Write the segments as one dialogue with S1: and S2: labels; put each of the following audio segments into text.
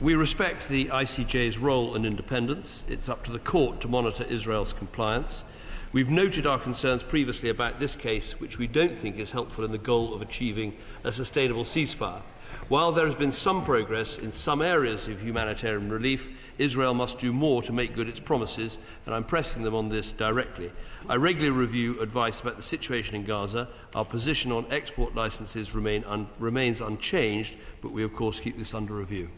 S1: We respect the ICJ's role and independence. It's up to the court to monitor Israel's compliance. We've noted our concerns previously about this case, which we don't think is helpful in the goal of achieving a sustainable ceasefire. While there has been some progress in some areas of humanitarian relief, Israel must do more to make good its promises, and I'm pressing them on this directly. I regularly review advice about the situation in Gaza. Our position on export licences remains unchanged, but we of course keep this under review.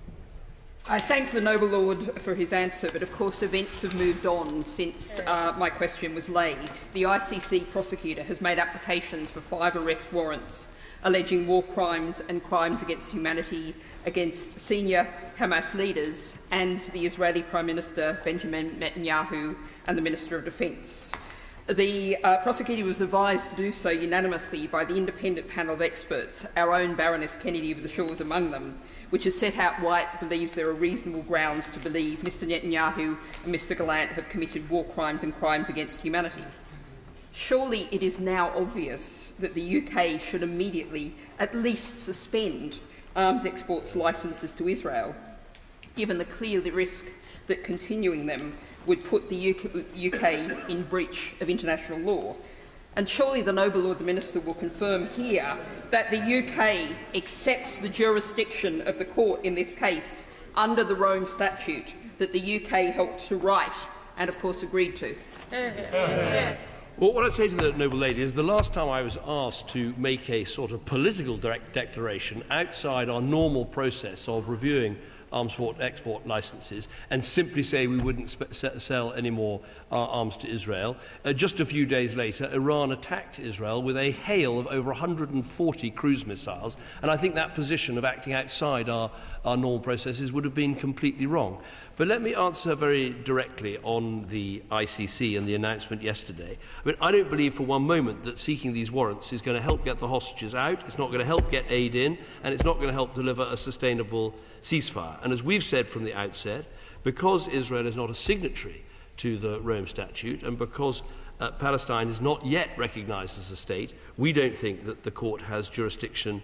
S2: I thank the Noble Lord for his answer, but of course events have moved on since my question was laid. The ICC prosecutor has made applications for 5 arrest warrants alleging war crimes and crimes against humanity against senior Hamas leaders and the Israeli Prime Minister Benjamin Netanyahu and the Minister of Defence. The prosecutor was advised to do so unanimously by the independent panel of experts, our own Baroness Kennedy of the Shores among them, which has set out why it believes there are reasonable grounds to believe Mr Netanyahu and Mr Gallant have committed war crimes and crimes against humanity. Surely it is now obvious that the UK should immediately at least suspend arms exports licences to Israel, given the clear risk that continuing them would put the UK in breach of international law. And surely the Noble Lord the Minister will confirm here that the UK accepts the jurisdiction of the court in this case under the Rome Statute that the UK helped to write and, of course, agreed to.
S1: Well, what I'd say to the Noble Lady is the last time I was asked to make a sort of political declaration outside our normal process of reviewing arms export licences and simply say we wouldn't sell any more arms to Israel. Just a few days later, Iran attacked Israel with a hail of over 140 cruise missiles, and I think that position of acting outside our normal processes would have been completely wrong. But let me answer very directly on the ICC and the announcement yesterday. I mean, I don't believe for one moment that seeking these warrants is going to help get the hostages out, it's not going to help get aid in, and it's not going to help deliver a sustainable ceasefire. And as we've said from the outset, because Israel is not a signatory to the Rome Statute and because Palestine is not yet recognised as a state, we don't think that the court has jurisdiction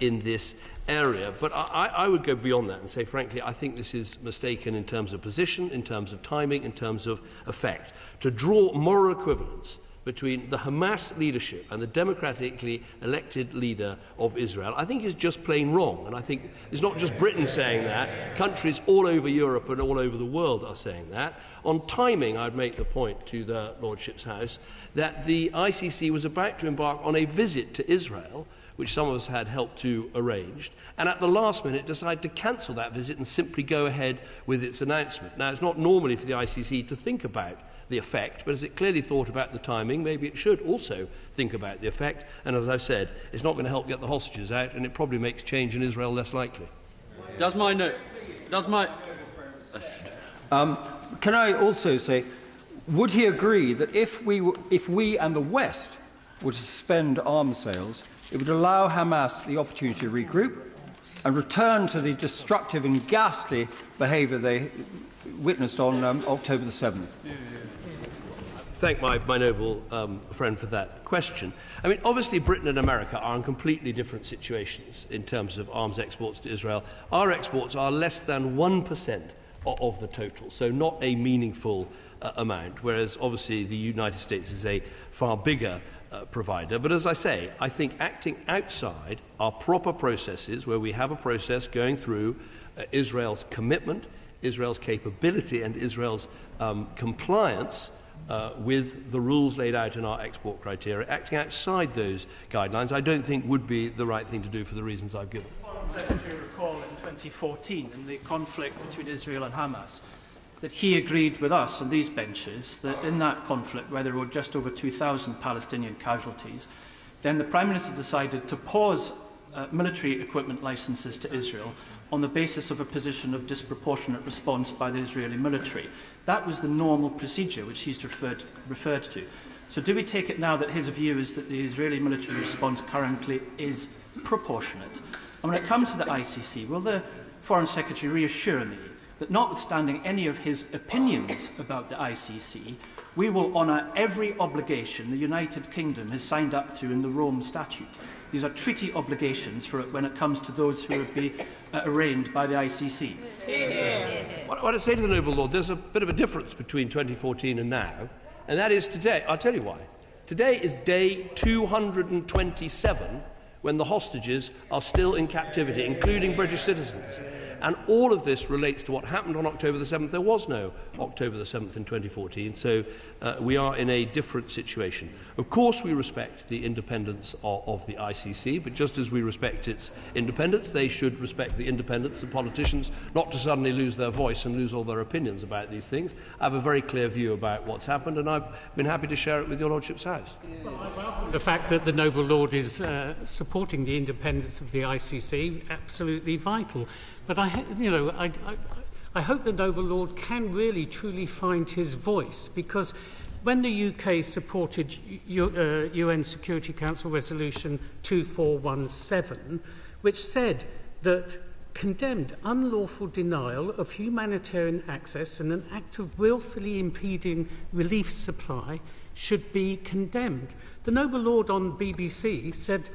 S1: in this area. But I would go beyond that and say, frankly, I think this is mistaken in terms of position, in terms of timing, in terms of effect. To draw moral equivalence between the Hamas leadership and the democratically elected leader of Israel, I think is just plain wrong. And I think it's not just Britain saying that. Countries all over Europe and all over the world are saying that. On timing, I'd make the point to the Lordship's House that the ICC was about to embark on a visit to Israel, which some of us had helped to arrange, and at the last minute decided to cancel that visit and simply go ahead with its announcement. Now, it's not normally for the ICC to think about the effect, but as it clearly thought about the timing, maybe it should also think about the effect. And as I've said, it's not going to help get the hostages out, and it probably makes change in Israel less likely.
S3: Can I also say, would he agree that if we and the West were to suspend arms sales, it would allow Hamas the opportunity to regroup and return to the destructive and ghastly behaviour they witnessed on October the 7th?
S1: Thank my noble friend for that question. I mean, obviously Britain and America are in completely different situations in terms of arms exports to Israel. Our exports are less than 1% of the total, so not a meaningful amount, whereas obviously the United States is a far bigger provider. But as I say, I think acting outside our proper processes, where we have a process going through Israel's commitment, Israel's capability and Israel's compliance with the rules laid out in our export criteria, acting outside those guidelines, I don't think would be the right thing to do for the reasons I've given.
S4: The Foreign Secretary recall in 2014, in the conflict between Israel and Hamas, that he agreed with us on these benches that in that conflict, where there were just over 2,000 Palestinian casualties, then the Prime Minister decided to pause military equipment licences to Israel on the basis of a position of disproportionate response by the Israeli military. That was the normal procedure which he's referred to. So do we take it now that his view is that the Israeli military response currently is proportionate? And when it comes to the ICC, will the Foreign Secretary reassure me that notwithstanding any of his opinions about the ICC, we will honour every obligation the United Kingdom has signed up to in the Rome Statute? These are treaty obligations for when it comes to those who would be arraigned by the ICC.
S1: What I say to the noble lord, there's a bit of a difference between 2014 and now, and that is today. I'll tell you why. Today is day 227 when the hostages are still in captivity, including British citizens. And all of this relates to what happened on October the 7th. There was no October the 7th in 2014, so we are in a different situation. Of course, we respect the independence of the ICC, but just as we respect its independence, they should respect the independence of politicians, not to suddenly lose their voice and lose all their opinions about these things. I have a very clear view about what's happened, and I've been happy to share it with your Lordship's House.
S5: Well, I welcome the fact that the noble lord is supporting the independence of the ICC, absolutely vital. But I hope the noble lord can really truly find his voice, because when the UK supported UN Security Council Resolution 2417, which said that condemned unlawful denial of humanitarian access and an act of willfully impeding relief supply should be condemned, the noble lord on BBC said,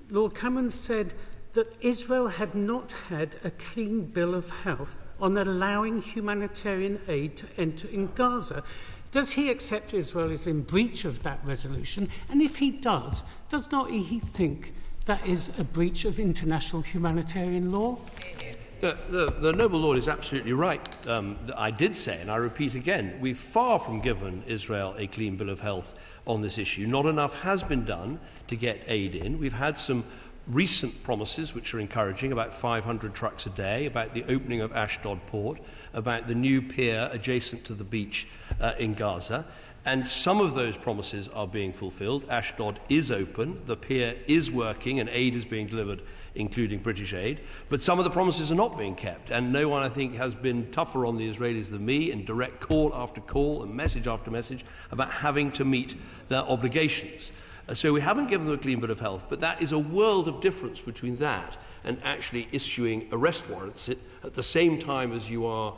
S5: Lord Cameron said, that Israel had not had a clean bill of health on allowing humanitarian aid to enter in Gaza. Does he accept Israel is in breach of that resolution? And if he does not he think that is a breach of international humanitarian law?
S1: The noble lord is absolutely right. I did say, and I repeat again, we've far from given Israel a clean bill of health on this issue. Not enough has been done to get aid in. We've had some recent promises which are encouraging, about 500 trucks a day, about the opening of Ashdod port, about the new pier adjacent to the beach in Gaza. And some of those promises are being fulfilled. Ashdod is open, the pier is working, and aid is being delivered, including British aid. But some of the promises are not being kept, and no one, I think, has been tougher on the Israelis than me in direct call after call and message after message about having to meet their obligations. So we haven't given them a clean bill of health, but that is a world of difference between that and actually issuing arrest warrants at the same time as you are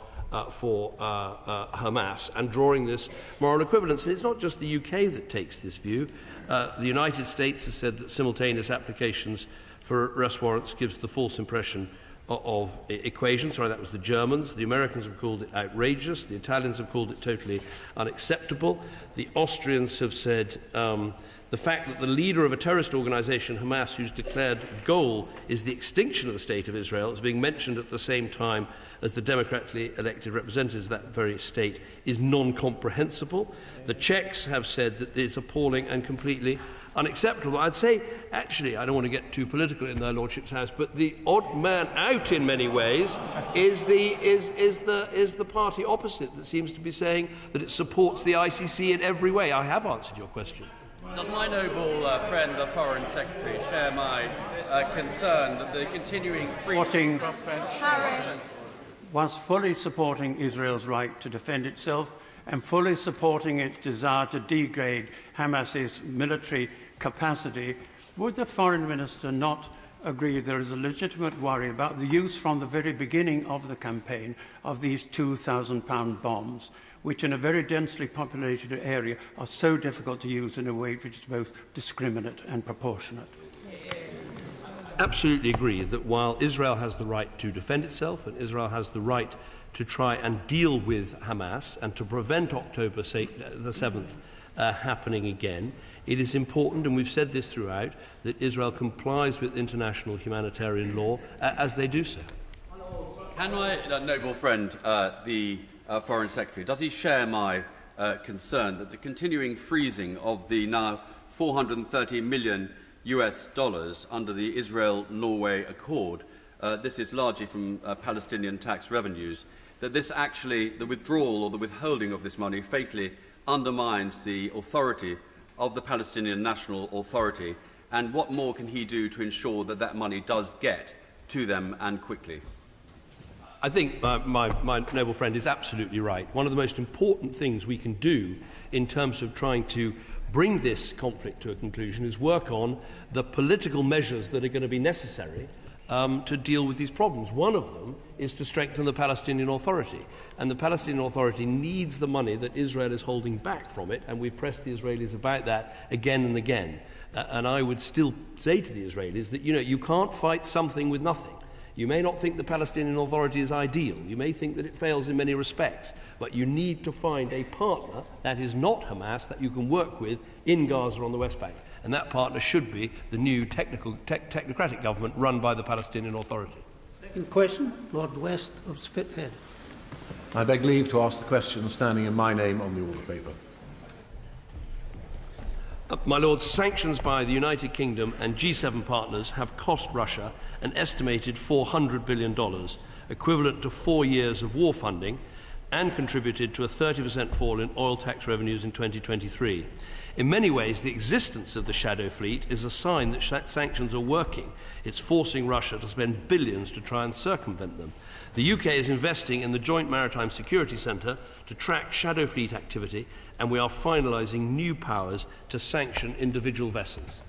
S1: for Hamas, and drawing this moral equivalence. And it's not just the UK that takes this view. The United States has said that simultaneous applications for arrest warrants gives the false impression of equation. Sorry, that was the Germans. The Americans have called it outrageous. The Italians have called it totally unacceptable. The Austrians have said the fact that the leader of a terrorist organisation, Hamas, whose declared goal is the extinction of the State of Israel, is being mentioned at the same time as the democratically elected representatives of that very state, is non-comprehensible. The Czechs have said that it's appalling and completely unacceptable. I'd say, actually, I don't want to get too political in their Lordship's House, but the odd man out in many ways is the party opposite that seems to be saying that it supports the ICC in every way. I have answered your question.
S6: Does my noble friend, the Foreign Secretary, share my concern that the continuing freezing
S7: whilst fully supporting Israel's right to defend itself and fully supporting its desire to degrade Hamas's military capacity, would the Foreign Minister not agree there is a legitimate worry about the use from the very beginning of the campaign of these 2,000-pound bombs, which in a very densely populated area are so difficult to use in a way which is both discriminate and proportionate?
S1: Absolutely agree that while Israel has the right to defend itself and Israel has the right to try and deal with Hamas and to prevent October the 7th happening again, it is important, and we've said this throughout, that Israel complies with international humanitarian law as they do so.
S6: Can my noble friend, the Foreign Secretary, does he share my concern that the continuing freezing of the now $430 million under the Israel-Norway Accord, this is largely from Palestinian tax revenues, that this actually, the withdrawal or the withholding of this money fatally undermines the authority of the Palestinian National Authority, and what more can he do to ensure that that money does get to them and quickly?
S1: I think my noble friend is absolutely right. One of the most important things we can do in terms of trying to bring this conflict to a conclusion is work on the political measures that are going to be necessary to deal with these problems. One of them is to strengthen the Palestinian Authority. And the Palestinian Authority needs the money that Israel is holding back from it, and we've pressed the Israelis about that again and again. And I would still say to the Israelis that, you can't fight something with nothing. You may not think the Palestinian Authority is ideal. You may think that it fails in many respects. But you need to find a partner that is not Hamas that you can work with in Gaza on the West Bank. And that partner should be the new technocratic government run by the Palestinian Authority.
S8: Second question, Lord West of Spithead.
S9: I beg leave to ask the question standing in my name on the order paper.
S1: My Lord, sanctions by the United Kingdom and G7 partners have cost Russia an estimated $400 billion, equivalent to 4 years of war funding, and contributed to a 30% fall in oil tax revenues in 2023. In many ways, the existence of the shadow fleet is a sign that sanctions are working. It's forcing Russia to spend billions to try and circumvent them. The UK is investing in the Joint Maritime Security Centre to track shadow fleet activity, and we are finalising new powers to sanction individual vessels.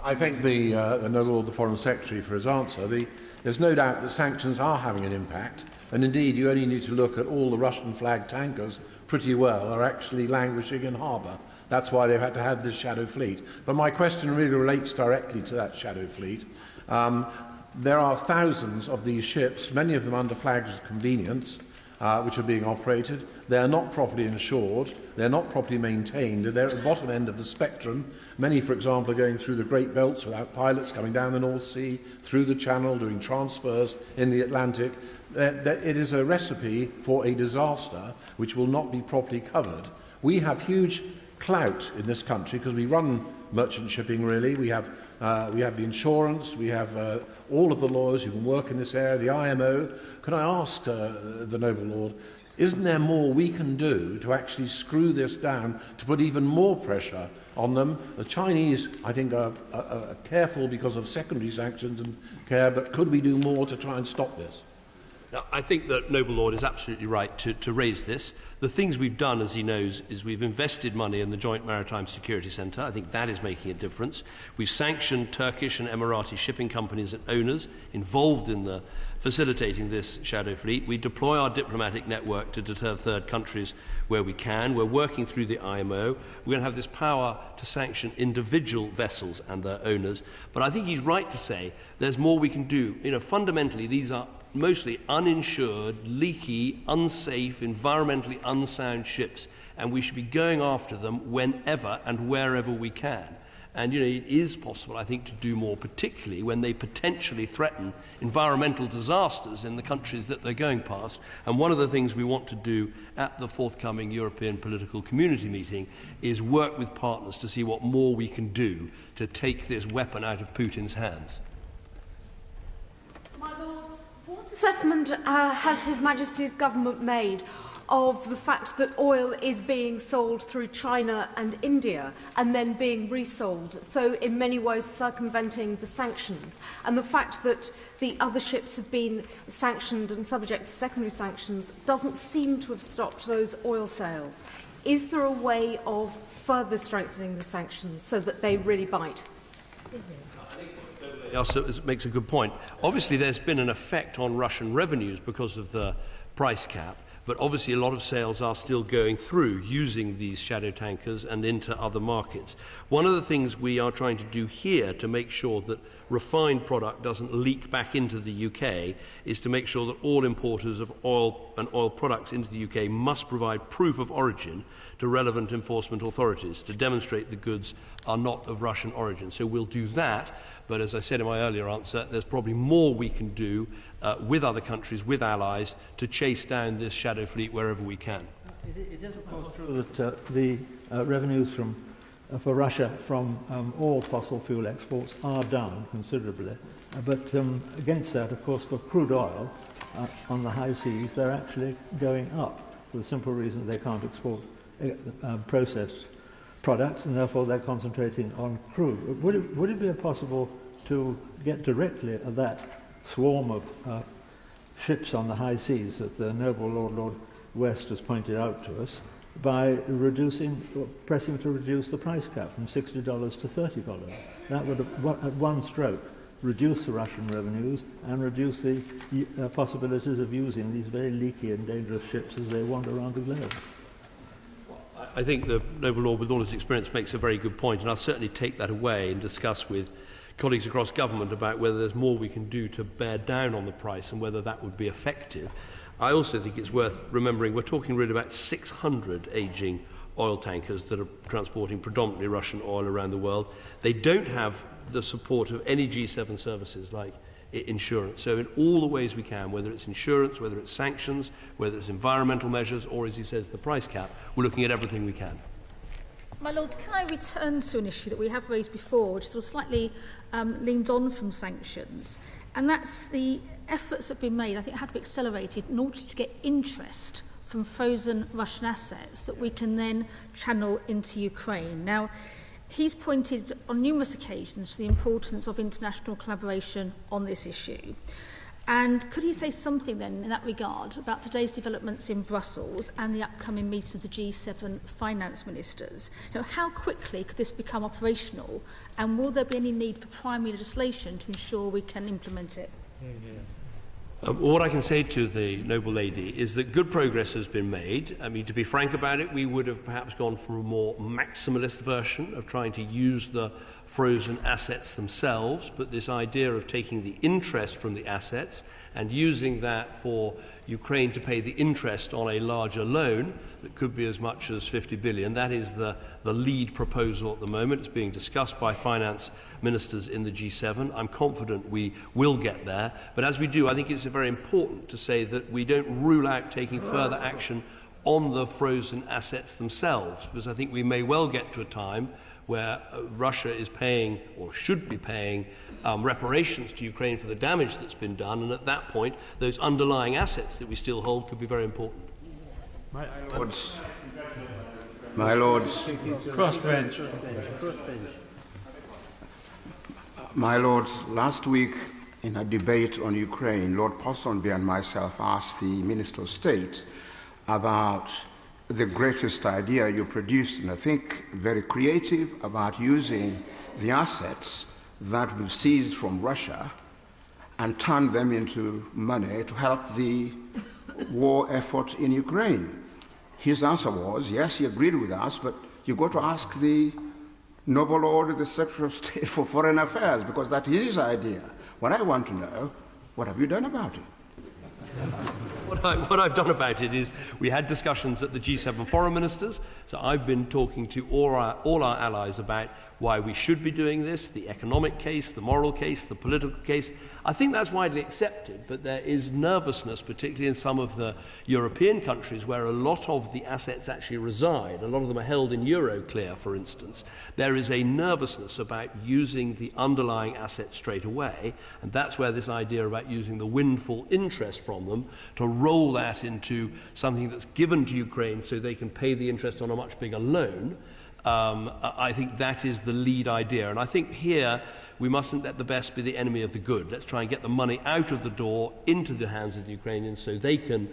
S9: I thank the Noble Lord the Foreign Secretary for his answer. There's no doubt that sanctions are having an impact, and indeed you only need to look at all the Russian-flagged tankers pretty well are actually languishing in harbour. That's why they've had to have this shadow fleet. But my question really relates directly to that shadow fleet. There are thousands of these ships, many of them under flags of convenience, which are being operated. They are not properly insured. They're not properly maintained. They're at the bottom end of the spectrum. Many, for example, are going through the Great Belts without pilots, coming down the North Sea, through the Channel, doing transfers in the Atlantic. It is a recipe for a disaster which will not be properly covered. We have huge clout in this country because we run merchant shipping, really. We have the insurance, we have all of the lawyers who can work in this area, the IMO. Can I ask the Noble Lord, isn't there more we can do to actually screw this down, to put even more pressure on them? The Chinese, I think, are careful because of secondary sanctions and care, but could we do more to try and stop this?
S1: Now, I think that Noble Lord is absolutely right to raise this. The things we've done, as he knows, is we've invested money in the Joint Maritime Security Centre. I think that is making a difference. We've sanctioned Turkish and Emirati shipping companies and owners involved in facilitating this shadow fleet. We deploy our diplomatic network to deter third countries where we can. We're working through the IMO. We're going to have this power to sanction individual vessels and their owners. But I think he's right to say there's more we can do. Fundamentally, these are mostly uninsured, leaky, unsafe, environmentally unsound ships, and we should be going after them whenever and wherever we can. And, it is possible, I think, to do more, particularly when they potentially threaten environmental disasters in the countries that they're going past. And one of the things we want to do at the forthcoming European Political Community meeting is work with partners to see what more we can do to take this weapon out of Putin's hands.
S10: My Lords, what assessment has His Majesty's government made of the fact that oil is being sold through China and India and then being resold, so in many ways circumventing the sanctions, and the fact that the other ships have been sanctioned and subject to secondary sanctions doesn't seem to have stopped those oil sales? Is there a way of further strengthening the sanctions so that they really bite?
S1: Also, it makes a good point. Obviously, there's been an effect on Russian revenues because of the price cap. But obviously a lot of sales are still going through using these shadow tankers and into other markets. One of the things we are trying to do here to make sure that refined product doesn't leak back into the UK is to make sure that all importers of oil and oil products into the UK must provide proof of origin to relevant enforcement authorities to demonstrate the goods are not of Russian origin. So we'll do that, but as I said in my earlier answer, there's probably more we can do with other countries, with allies, to chase down this shadow fleet wherever we can.
S11: It is, of course, true that the revenues for Russia from all fossil fuel exports are down considerably. But against that, of course, for crude oil on the high seas, they're actually going up for the simple reason they can't export processed products, and therefore they're concentrating on crude. Would it be possible to get directly at that swarm of ships on the high seas that the noble Lord West has pointed out to us by pressing to reduce the price cap from $60 to $30? That would, at one stroke, reduce the Russian revenues and reduce the possibilities of using these very leaky and dangerous ships as they wander around the globe.
S1: I think the Noble Lord, with all his experience, makes a very good point, and I'll certainly take that away and discuss with colleagues across government about whether there's more we can do to bear down on the price and whether that would be effective. I also think it's worth remembering we're talking really about 600 ageing oil tankers that are transporting predominantly Russian oil around the world. They don't have the support of any G7 services like insurance. So in all the ways we can, whether it's insurance, whether it's sanctions, whether it's environmental measures, or, as he says, the price cap, we're looking at everything we can.
S12: My Lords, can I return to an issue that we have raised before, which sort of slightly leans on from sanctions, and that's the efforts that have been made, I think, have to be accelerated in order to get interest from frozen Russian assets that we can then channel into Ukraine. Now, he's pointed on numerous occasions to the importance of international collaboration on this issue. And could he say something then in that regard about today's developments in Brussels and the upcoming meeting of the G7 finance ministers? You know, how quickly could this become operational, and will there be any need for primary legislation to ensure we can implement it?
S1: What I can say to the Noble Lady is that good progress has been made. I mean, to be frank about it, we would have perhaps gone for a more maximalist version of trying to use the frozen assets themselves, but this idea of taking the interest from the assets and using that for Ukraine to pay the interest on a larger loan that could be as much as 50 billion, that is the lead proposal at the moment. It's being discussed by finance ministers in the G7. I'm confident we will get there, but as we do, I think it's very important to say that we don't rule out taking further action on the frozen assets themselves, because I think we may well get to a time where Russia is paying, or should be paying, reparations to Ukraine for the damage that's been done, and at that point, those underlying assets that we still hold could be very important.
S13: My Lords,
S7: Crossbench.
S13: My Lords, last week in a debate on Ukraine, Lord Ponsonby and myself asked the Minister of State about the greatest idea you produced, and I think very creative, about using the assets that we've seized from Russia and turn them into money to help the war effort in Ukraine. His answer was, yes, he agreed with us, but you got to ask the Noble Lord, the Secretary of State for Foreign Affairs, because that is his idea. What I want to know, what have you done about it?
S1: What I've done about it is we had discussions at the G7 foreign ministers, so I've been talking to all our allies about why we should be doing this, the economic case, the moral case, the political case. I think that's widely accepted, but there is nervousness, particularly in some of the European countries where a lot of the assets actually reside. A lot of them are held in Euroclear, for instance. There is a nervousness about using the underlying assets straight away, and that's where this idea about using the windfall interest from them to roll that into something that's given to Ukraine so they can pay the interest on a much bigger loan. I think that is the lead idea. And I think here we mustn't let the best be the enemy of the good. Let's try and get the money out of the door into the hands of the Ukrainians so they can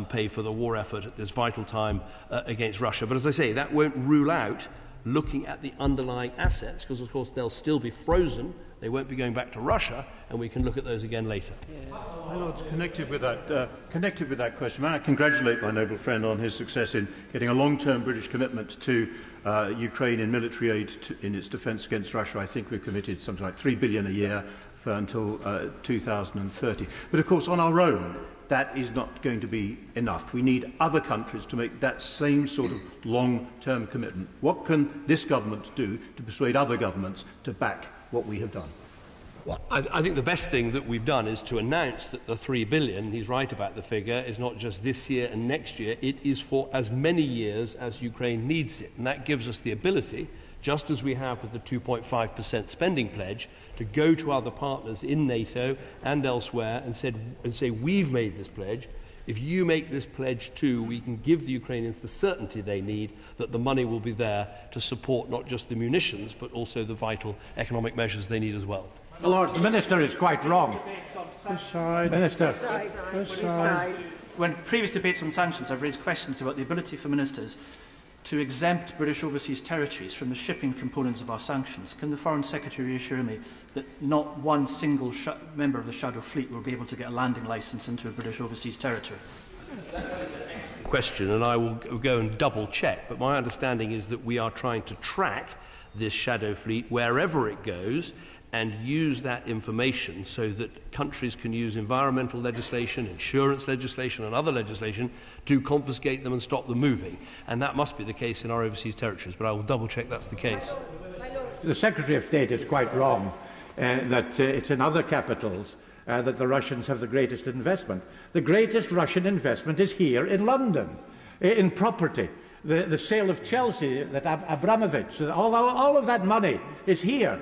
S1: pay for the war effort at this vital time against Russia. But as I say, that won't rule out looking at the underlying assets, because of course they'll still be frozen. They won't be going back to Russia, and we can look at those again later.
S7: My Lords, connected with that question, may I congratulate my noble friend on his success in getting a long-term British commitment to Ukraine in military aid in its defence against Russia. I think we've committed something like $3 billion a year for until 2030. But of course, on our own, that is not going to be enough. We need other countries to make that same sort of long-term commitment. What can this government do to persuade other governments to back what we have done?
S1: Well, I think the best thing that we've done is to announce that the $3 billion, he's right about the figure, is not just this year and next year. It is for as many years as Ukraine needs it. And that gives us the ability, just as we have with the 2.5% spending pledge, to go to other partners in NATO and elsewhere and say, we've made this pledge. If you make this pledge too, we can give the Ukrainians the certainty they need that the money will be there to support not just the munitions, but also the vital economic measures they need as well.
S14: My Lord, the Minister is quite wrong.
S7: Minister.
S4: When previous debates on sanctions, I've raised questions about the ability for ministers to exempt British overseas territories from the shipping components of our sanctions. Can the Foreign Secretary reassure me that not one single member of the Shadow Fleet will be able to get a landing licence into a British overseas territory?
S1: question, and I will go and double-check, but my understanding is that we are trying to track this shadow fleet wherever it goes and use that information so that countries can use environmental legislation, insurance legislation and other legislation to confiscate them and stop them moving. And that must be the case in our overseas territories, but I will double-check that's the case.
S14: The Secretary of State is quite wrong that it's in other capitals that the Russians have the greatest investment. The greatest Russian investment is here in London, in property. The sale of Chelsea, that Abramovich, all of that money is here.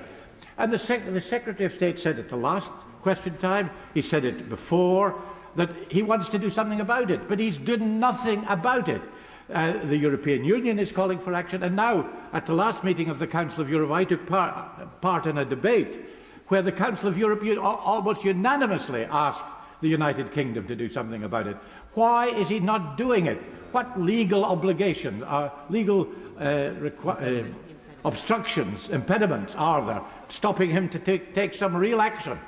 S14: And the Secretary of State said at the last question time, he said it before, that he wants to do something about it, but he's done nothing about it. The European Union is calling for action, and now, at the last meeting of the Council of Europe, I took part in a debate where the Council of Europe almost unanimously asked the United Kingdom to do something about it. Why is he not doing it? What legal obligations, legal obstructions, impediments are there stopping him to take some real action?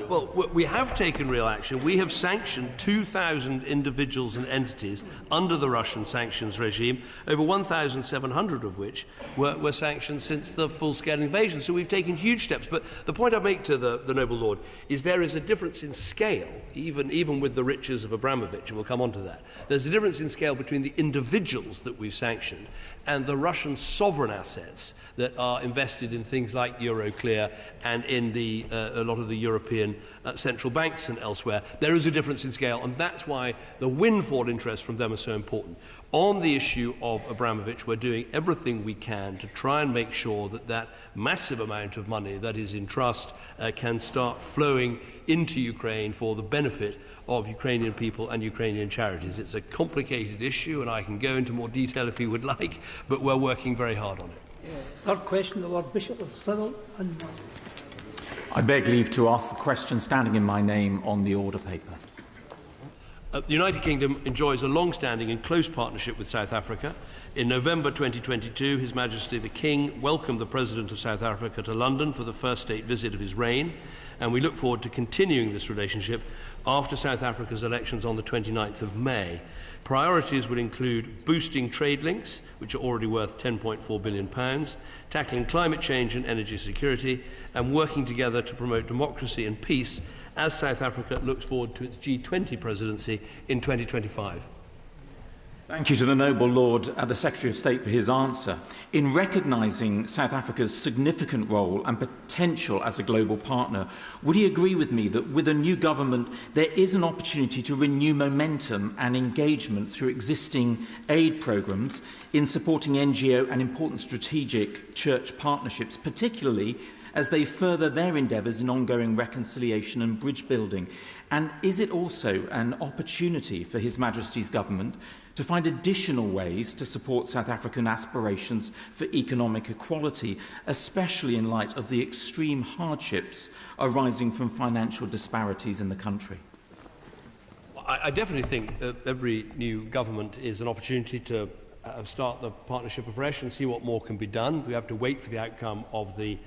S1: Well, we have taken real action. We have sanctioned 2,000 individuals and entities under the Russian sanctions regime, over 1,700 of which were sanctioned since the full-scale invasion. So we've taken huge steps. But the point I make to the noble lord is there is a difference in scale, even with the riches of Abramovich, and we'll come on to that. There's a difference in scale between the individuals that we've sanctioned and the Russian sovereign assets that are invested in things like Euroclear and in a lot of the European central banks and elsewhere. There is a difference in scale, and that's why the windfall interests from them are so important. On the issue of Abramovich, we're doing everything we can to try and make sure that that massive amount of money that is in trust can start flowing into Ukraine for the benefit of Ukrainian people and Ukrainian charities. It's a complicated issue, and I can go into more detail if you would like, but we're working very hard on it.
S8: Third question, the Lord Bishop of Southall.
S15: I beg leave to ask the question standing in my name on the order paper.
S1: The United Kingdom enjoys a long-standing and close partnership with South Africa. In November 2022, His Majesty the King welcomed the President of South Africa to London for the first state visit of his reign, and we look forward to continuing this relationship after South Africa's elections on the 29th of May. Priorities would include boosting trade links, which are already worth £10.4 billion, tackling climate change and energy security, and working together to promote democracy and peace as South Africa looks forward to its G20 presidency in 2025.
S15: Thank you to the noble lord and the Secretary of State for his answer. In recognising South Africa's significant role and potential as a global partner, would he agree with me that with a new government there is an opportunity to renew momentum and engagement through existing aid programmes in supporting NGO and important strategic church partnerships, particularly as they further their endeavours in ongoing reconciliation and bridge building? And is it also an opportunity for His Majesty's government to find additional ways to support South African aspirations for economic equality, especially in light of the extreme hardships arising from financial disparities in the country?
S1: I definitely think that every new government is an opportunity to start the partnership afresh and see what more can be done. We have to wait for the outcome of the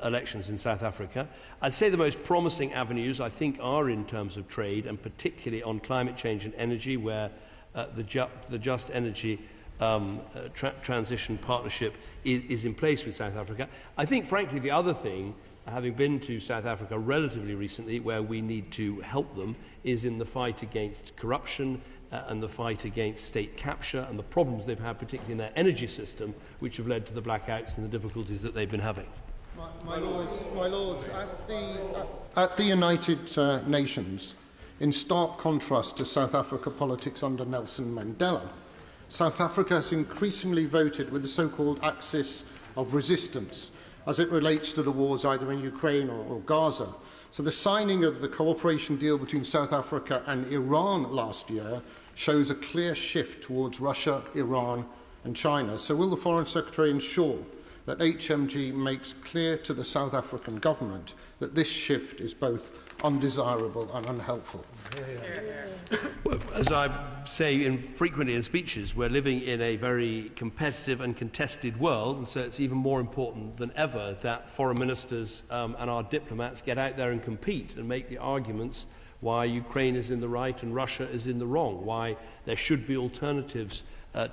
S1: elections in South Africa. I'd say the most promising avenues, I think, are in terms of trade, and particularly on climate change and energy, where the Just Energy Transition Partnership is in place with South Africa. I think, frankly, the other thing, having been to South Africa relatively recently, where we need to help them, is in the fight against corruption and the fight against state capture and the problems they've had, particularly in their energy system, which have led to the blackouts and the difficulties that they've been having.
S16: My Lords, at the United Nations, in stark contrast to South Africa politics under Nelson Mandela, South Africa has increasingly voted with the so-called axis of resistance as it relates to the wars either in Ukraine or Gaza. So the signing of the cooperation deal between South Africa and Iran last year shows a clear shift towards Russia, Iran and China. So will the Foreign Secretary ensure that HMG makes clear to the South African government that this shift is both undesirable and unhelpful?
S1: Well, as I say frequently in speeches, we're living in a very competitive and contested world, and so it's even more important than ever that foreign ministers and our diplomats get out there and compete and make the arguments why Ukraine is in the right and Russia is in the wrong, why there should be alternatives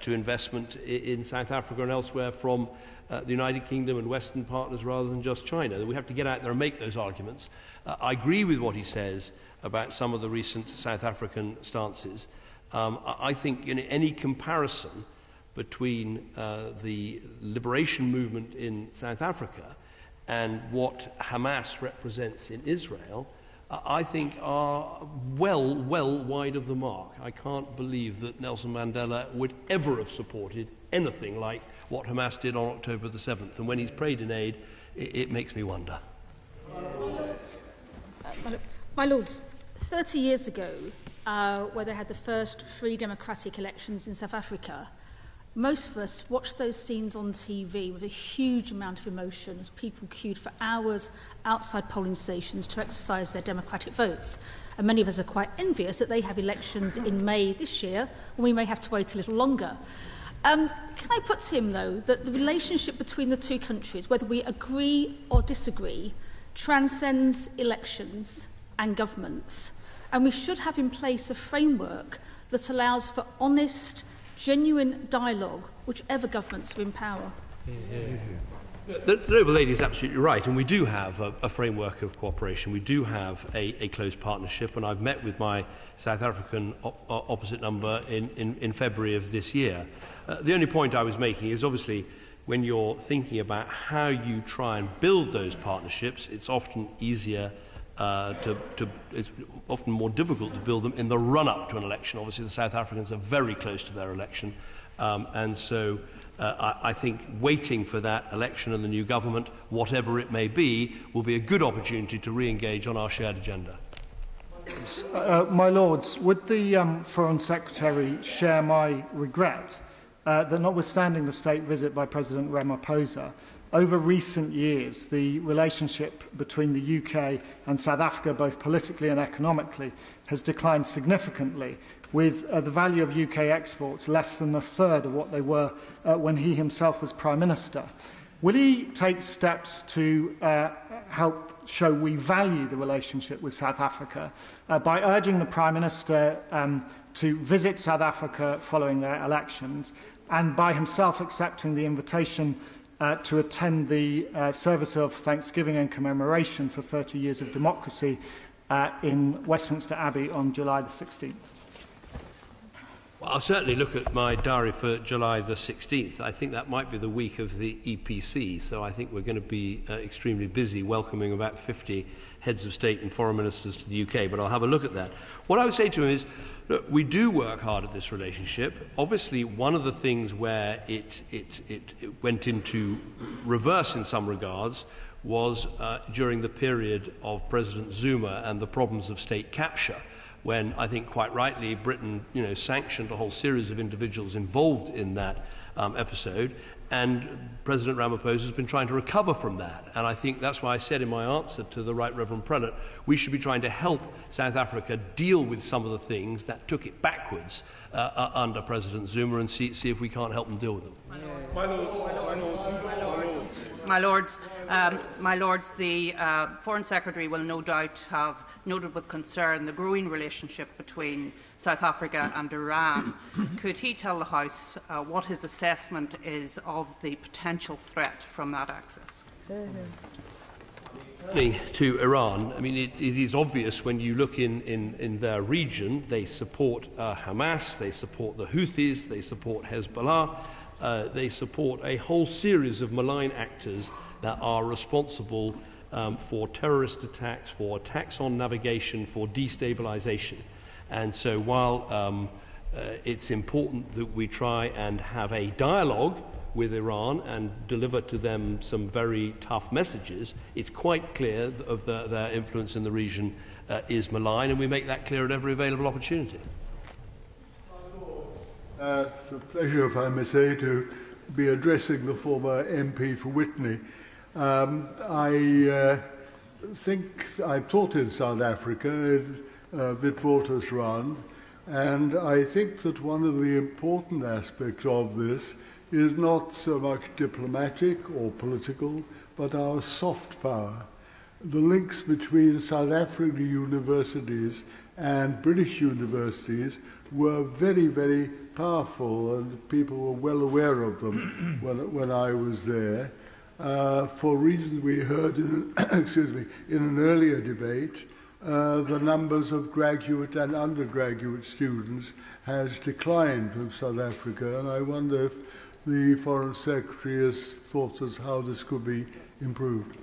S1: to investment in South Africa and elsewhere from the United Kingdom and Western partners rather than just China. We have to get out there and make those arguments. I agree with what he says about some of the recent South African stances. I think in any comparison between the liberation movement in South Africa and what Hamas represents in Israel, I think are well wide of the mark. I can't believe that Nelson Mandela would ever have supported anything like what Hamas did on October the 7th. And when he's prayed in aid, it makes me wonder.
S12: My Lords, 30 years ago, where they had the first free democratic elections in South Africa, most of us watched those scenes on TV with a huge amount of emotion as people queued for hours outside polling stations to exercise their democratic votes. And many of us are quite envious that they have elections in May this year, and we may have to wait a little longer. Can I put to him, though, that the relationship between the two countries, whether we agree or disagree, transcends elections and governments, and we should have in place a framework that allows for honest, genuine dialogue, whichever governments are in power.
S1: The Noble Lady is absolutely right, and we do have a framework of cooperation. We do have a close partnership, and I've met with my South African opposite number in February of this year. The only point I was making is obviously when you're thinking about how you try and build those partnerships, it's often easier it's often more difficult to build them in the run-up to an election. Obviously, the South Africans are very close to their election, and so I think waiting for that election and the new government, whatever it may be, will be a good opportunity to re-engage on our shared agenda.
S17: My Lords, would the Foreign Secretary share my regret that notwithstanding the state visit by President Ramaphosa, over recent years, the relationship between the UK and South Africa, both politically and economically, has declined significantly, with the value of UK exports less than a third of what they were when he himself was Prime Minister. Will he take steps to help show we value the relationship with South Africa by urging the Prime Minister to visit South Africa following their elections, and by himself accepting the invitation to attend the service of Thanksgiving and commemoration for 30 years of democracy in Westminster Abbey on July the 16th?
S1: Well, I'll certainly look at my diary for July the 16th. I think that might be the week of the EPC, so I think we're going to be extremely busy welcoming about 50 heads of state and foreign ministers to the UK, but I'll have a look at that. What I would say to him is, look, we do work hard at this relationship. Obviously, one of the things where it went into reverse in some regards was during the period of President Zuma and the problems of state capture, when I think quite rightly Britain sanctioned a whole series of individuals involved in that episode, and President Ramaphosa has been trying to recover from that. And I think that's why I said in my answer to the Right Reverend Prelate, we should be trying to help South Africa deal with some of the things that took it backwards under President Zuma, and see if we can't help them deal with them.
S18: My Lords, the Foreign Secretary will no doubt have noted with concern the growing relationship between South Africa and Iran. Could he tell the House what his assessment is of the potential threat from that axis?
S1: To Iran, I mean, it is obvious when you look in their region, they support Hamas, they support the Houthis, they support Hezbollah, they support a whole series of malign actors that are responsible for terrorist attacks, for attacks on navigation, for destabilization. And so while it's important that we try and have a dialogue with Iran and deliver to them some very tough messages, it's quite clear of their influence in the region is malign, and we make that clear at every available opportunity.
S19: It's a pleasure, if I may say, to be addressing the former MP for Witney. I think I've taught in South Africa, in Witwatersrand, and I think that one of the important aspects of this is not so much diplomatic or political, but our soft power. the links between South African universities and British universities were very, very powerful, and people were well aware of them when I was there. For reasons we heard in, in an earlier debate, the numbers of graduate and undergraduate students has declined from South Africa, and I wonder if the Foreign Secretary has thought as how this could be improved.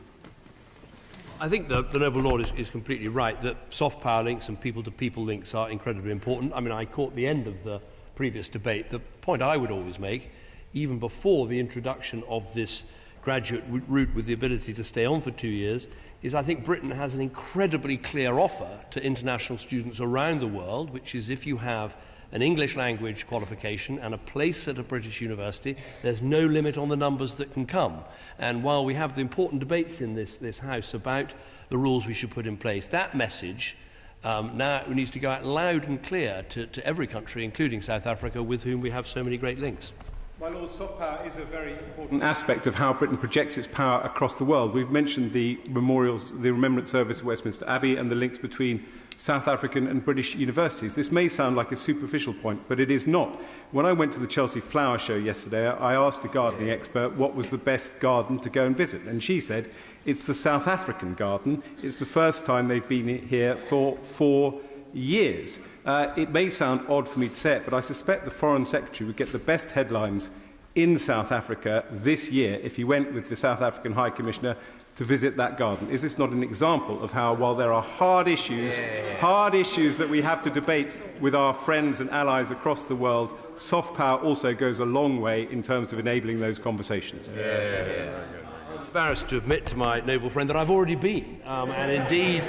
S1: I think the Noble Lord is completely right that soft power links and people-to-people links are incredibly important. I mean, I caught the end of the previous debate. The point I would always make, even before the introduction of this graduate route with the ability to stay on for 2 years, is I think Britain has an incredibly clear offer to international students around the world, which is if you have an English language qualification and a place at a British university, there's no limit on the numbers that can come. And while we have the important debates in this House about the rules we should put in place, that message now needs to go out loud and clear to every country, including South Africa, with whom we have so many great links.
S20: My Lord, soft power is a very important aspect of how Britain projects its power across the world. We've mentioned the memorials, the Remembrance Service at Westminster Abbey and the links between South African and British universities. This may sound like a superficial point, but it is not. When I went to the Chelsea Flower Show yesterday, I asked a gardening expert what was the best garden to go and visit, and she said it's the South African garden. It's the first time they've been here for 4 years. It may sound odd for me to say it, but I suspect the Foreign Secretary would get the best headlines in South Africa this year if he went with the South African High Commissioner to visit that garden. Is this not an example of how, while there are hard issues that we have to debate with our friends and allies across the world, soft power also goes a long way in terms of enabling those conversations?
S1: I'm embarrassed to admit to my noble friend that I've already been, and indeed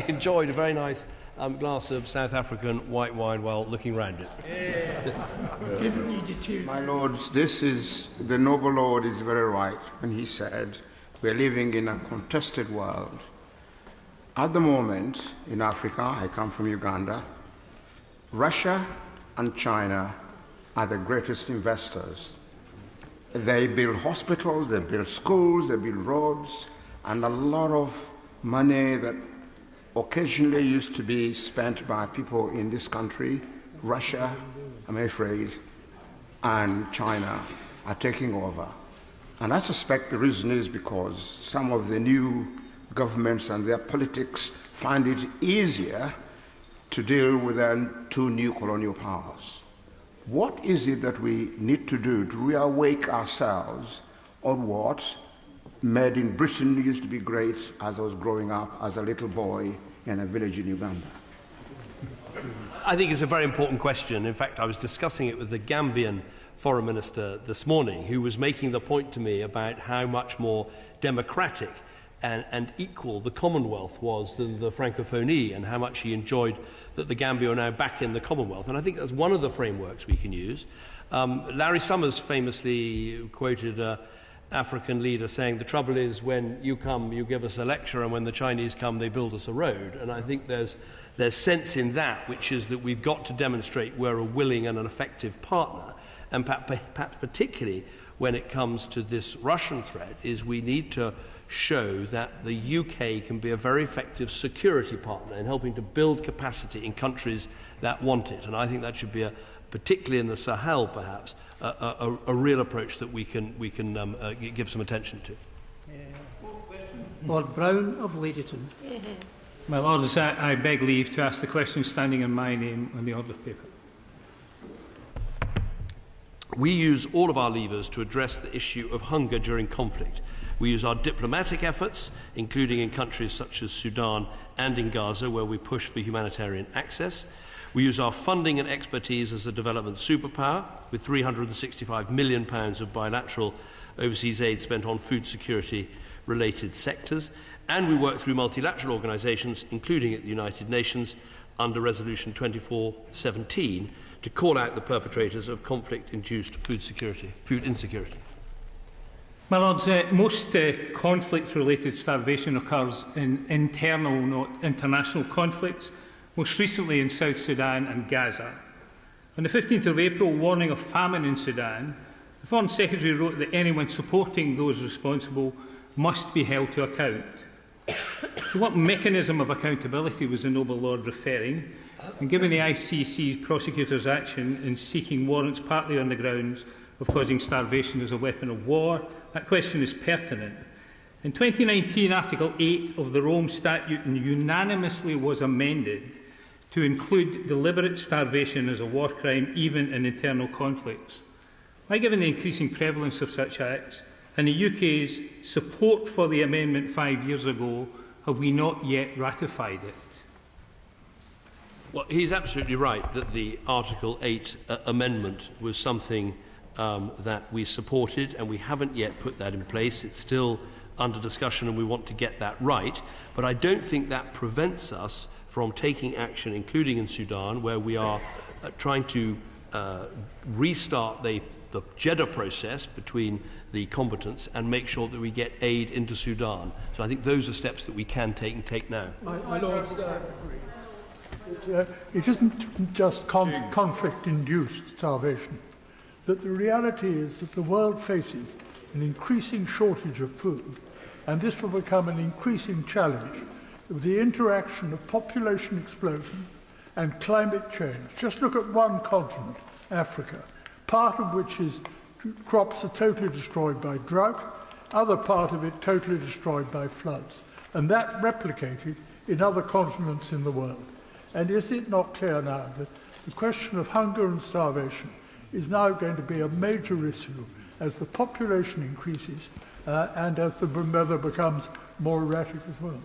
S1: enjoyed a very nice glass of South African white wine while looking round it.
S13: My lords, the Noble Lord is very right when he said we're living in a contested world. At the moment in Africa, I come from Uganda, Russia and China are the greatest investors. They build hospitals, they build schools, they build roads, and a lot of money that occasionally used to be spent by people in this country, Russia, I'm afraid, and China are taking over. And I suspect the reason is because some of the new governments and their politics find it easier to deal with their two new colonial powers. What is it that we need to do to reawake ourselves on what made in Britain used to be great as I was growing up as a little boy in a village in Uganda?
S1: I think it's a very important question. In fact, I was discussing it with the Gambian Foreign Minister this morning, who was making the point to me about how much more democratic and equal the Commonwealth was than the Francophonie, and how much he enjoyed that the Gambia are now back in the Commonwealth. And I think that's one of the frameworks we can use. Larry Summers famously quoted an African leader saying, the trouble is when you come, you give us a lecture, and when the Chinese come, they build us a road. And I think there's sense in that, which is that we've got to demonstrate we're a willing and an effective partner. And perhaps particularly when it comes to this Russian threat, is we need to show that the UK can be a very effective security partner in helping to build capacity in countries that want it. And I think that should be, particularly in the Sahel perhaps, a real approach that we can give some attention to.
S8: Lord Brown of Ladyton.
S5: My Lords, I beg leave to ask the question standing in my name on the order of paper.
S1: We use all of our levers to address the issue of hunger during conflict. We use our diplomatic efforts, including in countries such as Sudan and in Gaza, where we push for humanitarian access. We use our funding and expertise as a development superpower, with £365 million of bilateral overseas aid spent on food security-related sectors. And we work through multilateral organisations, including at the United Nations, under Resolution 2417, to call out the perpetrators of conflict-induced food insecurity.
S5: My Lords, most conflict-related starvation occurs in internal, not international conflicts, most recently in South Sudan and Gaza. On the 15th of April, warning of famine in Sudan, the Foreign Secretary wrote that anyone supporting those responsible must be held to account.
S21: To what mechanism of accountability was the Noble Lord referring? And given the ICC's prosecutor's action in seeking warrants partly on the grounds of causing starvation as a weapon of war, that question is pertinent. In 2019, Article 8 of the Rome Statute unanimously was amended to include deliberate starvation as a war crime, even in internal conflicts. Why, given the increasing prevalence of such acts and the UK's support for the amendment 5 years ago, have we not yet ratified it?
S1: Well, he's absolutely right that the Article 8 amendment was something that we supported, and we haven't yet put that in place. It's still under discussion, and we want to get that right. But I don't think that prevents us from taking action, including in Sudan, where we are trying to restart the Jeddah process between the combatants and make sure that we get aid into Sudan. So I think those are steps that we can take and take now.
S8: My Lord, it isn't just conflict-induced starvation. That the reality is that the world faces an increasing shortage of food, and this will become an increasing challenge with the interaction of population explosion and climate change. Just look at one continent, Africa, part of which is crops are totally destroyed by drought, other part of it totally destroyed by floods, and that replicated in other continents in the world. And is it not clear now that the question of hunger and starvation is now going to be a major issue as the population increases and as the weather becomes more erratic as well?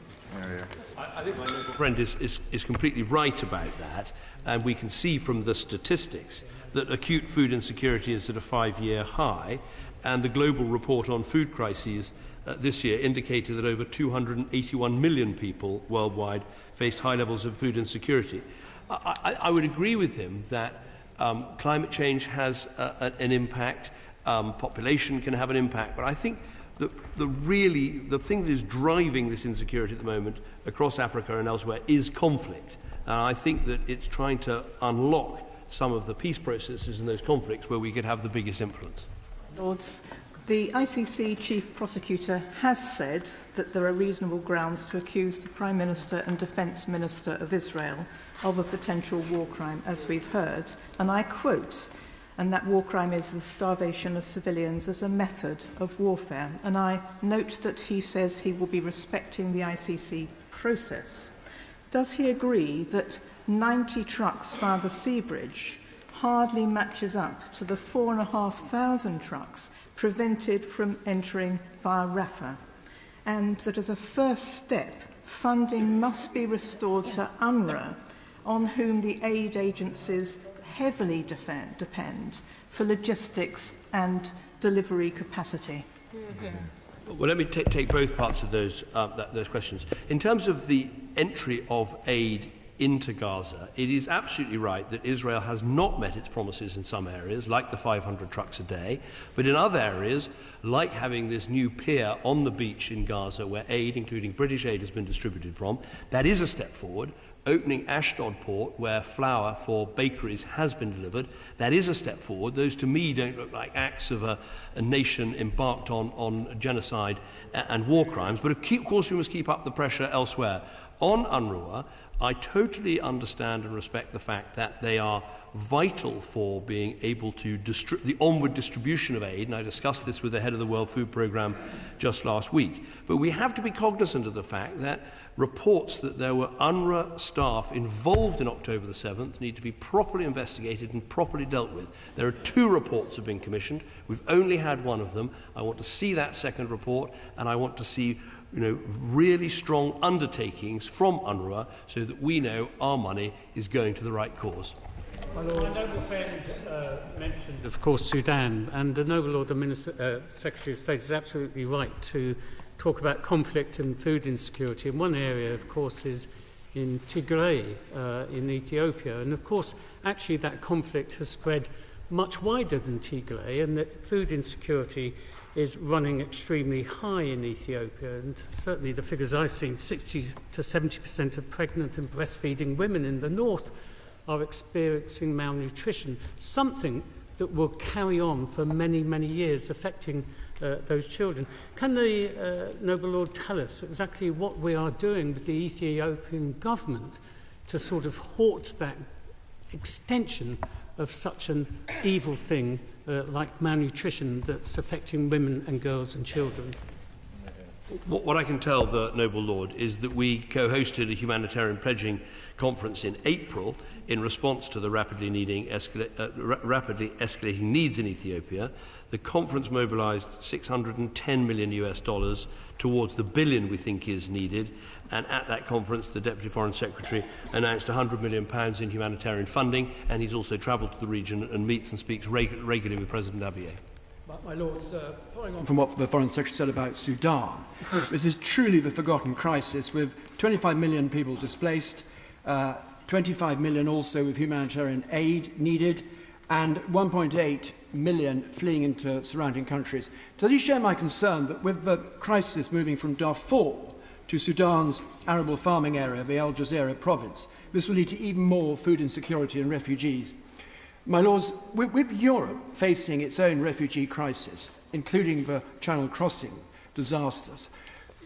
S1: I think my local friend is completely right about that, and we can see from the statistics that acute food insecurity is at a 5-year high, and the global report on food crises this year indicated that over 281 million people worldwide face high levels of food insecurity. I would agree with him that climate change has an impact, population can have an impact, but I think the thing that is driving this insecurity at the moment across Africa and elsewhere is conflict. And I think that it's trying to unlock some of the peace processes in those conflicts where we could have the biggest influence.
S22: Lords, the ICC Chief Prosecutor has said that there are reasonable grounds to accuse the Prime Minister and Defence Minister of Israel of a potential war crime, as we've heard, and I quote, and that war crime is the starvation of civilians as a method of warfare. And I note that he says he will be respecting the ICC process. Does he agree that 90 trucks via the sea bridge hardly matches up to the 4,500 trucks prevented from entering via Rafah, and that as a first step, funding must be restored to UNRWA, on whom the aid agencies heavily depend for logistics and delivery capacity?
S1: Well, let me take both parts of those questions. In terms of the entry of aid into Gaza, it is absolutely right that Israel has not met its promises in some areas, like the 500 trucks a day, but in other areas, like having this new pier on the beach in Gaza where aid, including British aid, has been distributed from, that is a step forward. Opening Ashdod port, where flour for bakeries has been delivered, that is a step forward. Those, to me, don't look like acts of a nation embarked on genocide and war crimes. But of course we must keep up the pressure elsewhere. On UNRWA, I totally understand and respect the fact that they are vital for being able to the onward distribution of aid, and I discussed this with the head of the World Food Programme just last week. But we have to be cognizant of the fact that reports that there were UNRWA staff involved in October the 7th need to be properly investigated and properly dealt with. There are 2 reports that have been commissioned. We've only had one of them. I want to see that second report, and I want to see really strong undertakings from UNRWA so that we know our money is going to the right cause.
S5: My noble friend mentioned, of course, Sudan, and the noble Lord, the Secretary of State, is absolutely right to talk about conflict and food insecurity. And one area, of course, is in Tigray, in Ethiopia. And, of course, actually that conflict has spread much wider than Tigray, and that food insecurity is running extremely high in Ethiopia. And certainly the figures I've seen, 60 to 70% of pregnant and breastfeeding women in the north are experiencing malnutrition, something that will carry on for many, many years, affecting those children. Can the Noble Lord tell us exactly what we are doing with the Ethiopian government to sort of halt that extension of such an evil thing like malnutrition that's affecting women and girls and children?
S1: What I can tell the Noble Lord is that we co-hosted a humanitarian pledging conference in April in response to the rapidly escalating needs in Ethiopia. The conference mobilised $610 million towards the billion we think is needed, and at that conference the Deputy Foreign Secretary announced £100 million in humanitarian funding, and he's also travelled to the region and meets and speaks regularly with President Abiy.
S2: My Lords, following on from what the Foreign Secretary said about Sudan, this is truly the forgotten crisis, with 25 million people displaced, 25 million also with humanitarian aid needed, and 1.8 million fleeing into surrounding countries. Does he share my concern that with the crisis moving from Darfur to Sudan's arable farming area, the Al Jazeera province, this will lead to even more food insecurity and refugees? My Lords, with Europe facing its own refugee crisis, including the Channel crossing disasters,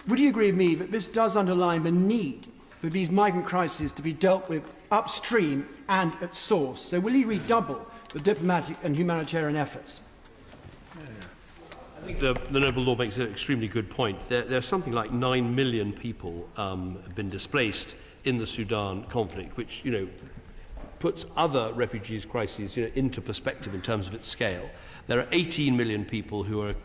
S2: would you agree with me that this does underline the need for these migrant crises to be dealt with upstream and at source? So will he redouble the diplomatic and humanitarian efforts?
S1: I think the Noble Lord makes an extremely good point. There's something like 9 million people have been displaced in the Sudan conflict, which, puts other refugees crises into perspective in terms of its scale. There are 18 million people who are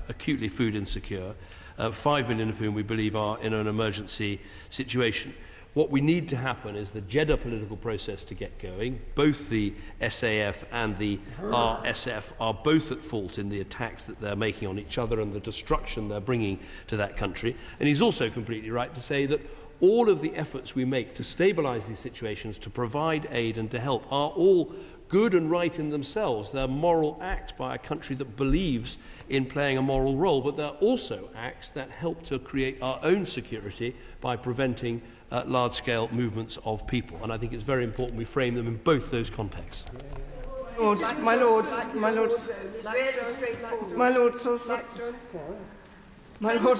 S1: acutely food insecure, 5 million of whom we believe are in an emergency situation. What we need to happen is the Jeddah political process to get going. Both the SAF and the RSF are both at fault in the attacks that they're making on each other and the destruction they're bringing to that country. And he's also completely right to say that all of the efforts we make to stabilise these situations, to provide aid and to help, are all good and right in themselves. They're moral acts by a country that believes in playing a moral role, but they're also acts that help to create our own security by preventing large-scale movements of people. And I think it's very important we frame them in both those contexts.
S3: My Lords,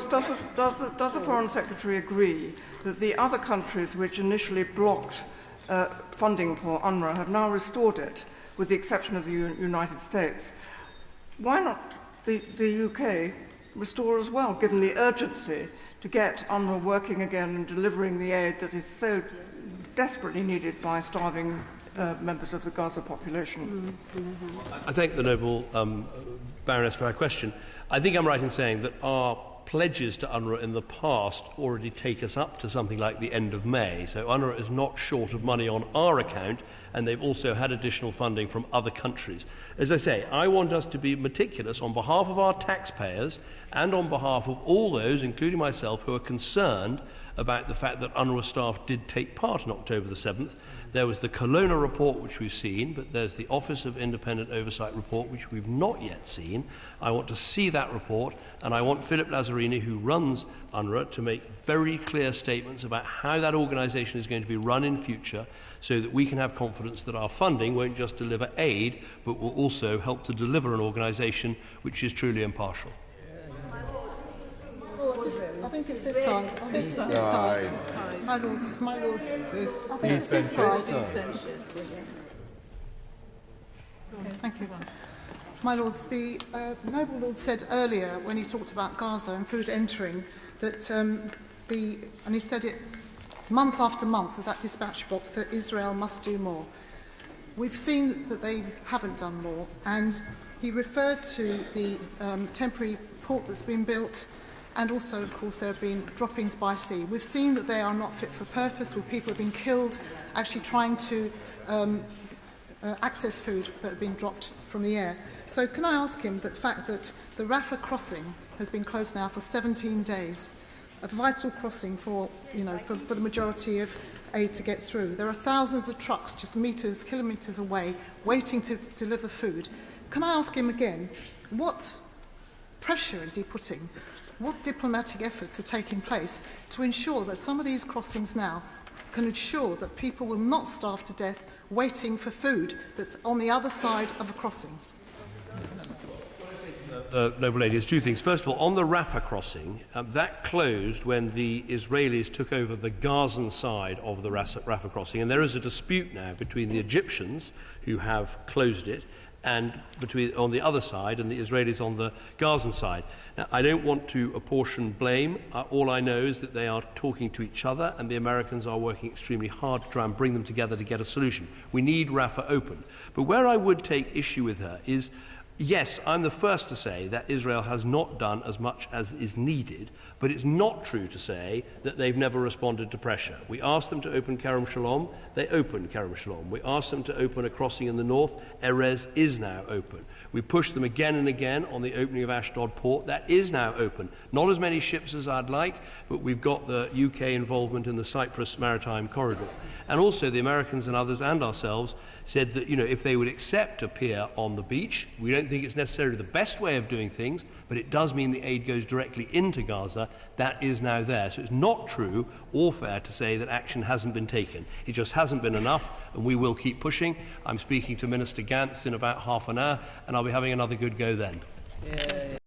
S3: does the Foreign Secretary agree that the other countries which initially blocked funding for UNRWA have now restored it, with the exception of the United States? Why not the UK restore as well, given the urgency to get UNRWA working again and delivering the aid that is so desperately needed by starving members of the Gaza population?
S1: I thank the Noble Baroness for her question. I think I'm right in saying that our pledges to UNRWA in the past already take us up to something like the end of May. So UNRWA is not short of money on our account, and they've also had additional funding from other countries. As I say, I want us to be meticulous on behalf of our taxpayers and on behalf of all those, including myself, who are concerned about the fact that UNRWA staff did take part on October the 7th. There was the Kelowna report, which we've seen, but there's the Office of Independent Oversight report, which we've not yet seen. I want to see that report, and I want Philip Lazzarini, who runs UNRWA, to make very clear statements about how that organisation is going to be run in future, so that we can have confidence that our funding won't just deliver aid, but will also help to deliver an organisation which is truly impartial.
S23: I think it's this side. This side. My Lords. I think it's this side. Thank you. My Lords, the Noble Lord said earlier, when he talked about Gaza and food entering, that and he said it month after month of that dispatch box, that Israel must do more. We've seen that they haven't done more, and he referred to the temporary port that's been built. And also, of course, there have been droppings by sea. We've seen that they are not fit for purpose, where people have been killed actually trying to access food that have been dropped from the air. So can I ask him the fact that the Rafah crossing has been closed now for 17 days, a vital crossing for the majority of aid to get through. There are thousands of trucks just kilometres away, waiting to deliver food. Can I ask him again, what pressure is he putting? What diplomatic efforts are taking place to ensure that some of these crossings now can ensure that people will not starve to death waiting for food that's on the other side of a crossing?
S1: Noble Lady, is two things. First of all, on the Rafah crossing, that closed when the Israelis took over the Gazan side of the Rafah crossing, and there is a dispute now between the Egyptians, who have closed it, and on the other side, and the Israelis on the Gazan side. Now, I don't want to apportion blame. All I know is that they are talking to each other, and the Americans are working extremely hard to try and bring them together to get a solution. We need Rafah open. But where I would take issue with her is, yes, I'm the first to say that Israel has not done as much as is needed, but it's not true to say that they've never responded to pressure. We asked them to open Kerem Shalom, they opened Kerem Shalom. We asked them to open a crossing in the north, Erez is now open. We pushed them again and again on the opening of Ashdod port, that is now open. Not as many ships as I'd like, but we've got the UK involvement in the Cyprus maritime corridor. And also the Americans and others and ourselves said that, if they would accept a pier on the beach, we don't think it's necessarily the best way of doing things, but it does mean the aid goes directly into Gaza. That is now there. So it's not true or fair to say that action hasn't been taken. It just hasn't been enough, and we will keep pushing. I'm speaking to Minister Gantz in about half an hour, and I'll be having another good go then.